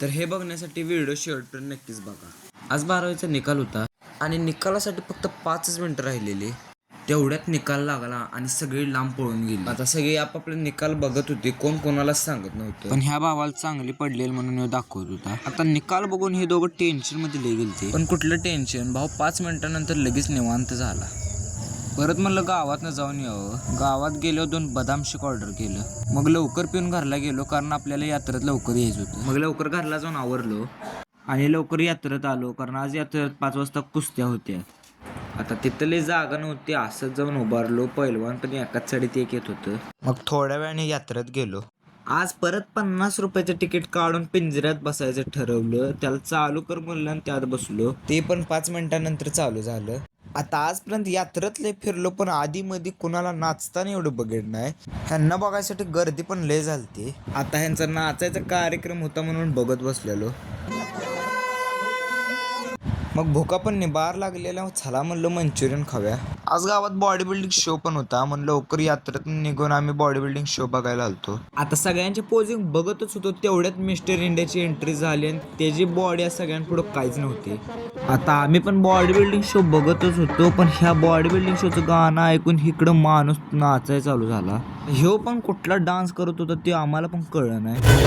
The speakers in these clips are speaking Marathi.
तर हे बघण्यासाठी व्हिडिओ शेवटपर्यंत नक्कीच बघा. आज 12वीचा निकाल होता आणि निकालासाठी फक्त 5च मिनिटं राहिलेली. तेवढ्यात निकाल लागला आणि सगळी लांब पळून गेली. आता सगळी आपापले निकाल बघत होती, कोण कोणालाच सांगत नव्हतं. पण ह्या भावाला चांगली पडलेली म्हणून ह्यो दाखवत होता. आता निकाल बघून हे दोघं टेन्शन मध्ये लई गेलते. पण कुठलं टेन्शन, भाऊ 5 मिनिटानंतर लगेच निवांत झाला. परत म्हणलं गावातनं जाऊन यावं. गावात गेलो 2 बदाम शेक ऑर्डर केलं. मग लवकर पिऊन घरला गेलो, कारण आपल्याला यात्रेत लवकर यायचं होतं. मग लवकर घरला जाऊन आवरलो आणि लवकर यात्रेत आलो, कारण आज यात्रेत 5 वाजता कुस्त्या होत्या. आता तिथली जागा नव्हती, असंच जाऊन उभारलो. पहिलवान पण एकाच साडीत एक येत होतं. मग थोड्या वेळाने यात्रेत गेलो. आज परत 50 रुपयाचं तिकीट काढून पिंजऱ्यात बसायचं ठरवलं. त्याला चालू कर म्हणलं आणि त्यात बसलो. ते पण 5 मिनिटानंतर चालू झालं. आता आजपर्यंत यात्रेत लय फिरलो, पण आधी मध्ये कुणाला नाचताना एवढं बघितलं नाही. ह्यांना बघायसाठी गर्दी पण लय झालती. आता ह्यांचा नाचायचा कार्यक्रम होता म्हणून बघत बसलेलो. मग भुका पण निबार लागलेला, चला म्हणलं मंचुरियन खाव्या. आज गावात बॉडी बिल्डिंग शो पण होता, म्हणून लवकर यात्रेत निघून आम्ही बॉडी बिल्डिंग शो बघायला आलतो. आता सगळ्यांचे पोजिंग बघतच होतो, तेवढ्यात मिस्टर इंडियाची एंट्री झाली आणि त्याची बॉडी आज सगळ्यांपुढं काहीच नव्हती. आता आम्ही पण बॉडी बिल्डिंग शो बघतच होतो, पण ह्या बॉडी बिल्डिंग शोचं गाणं ऐकून इकडं माणूस नाचायला चालू झाला. ह्यो पण कुठला डान्स करत होता ते आम्हाला पण कळलं नाही.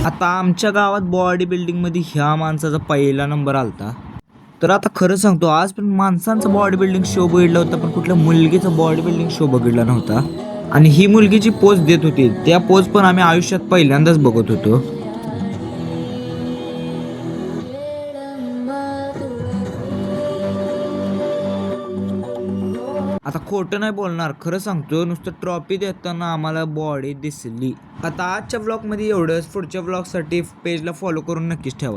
आता आमच्या गावात बॉडी बिल्डिंग मध्ये ह्या माणसाचा पहिला नंबर आलता. तर आता खरं सांगतो, आज पण माणसांचा बॉडी बिल्डिंग शो बघितला होता, पण कुठल्या मुलगीचा बॉडी बिल्डिंग शो बघितला नव्हता. आणि ही मुलगीची पोज देत होती, त्या पोज पण आम्ही आयुष्यात पहिल्यांदाच बघत होतो. आता खोटं नाही बोलणार, खरं सांगतो, नुसतं ट्रॉफी देताना आम्हाला बॉडी दिसली. आता आजच्या व्लॉगमध्ये एवढंच. पुढच्या व्लॉगसाठी पेजला फॉलो करून नक्कीच ठेवा.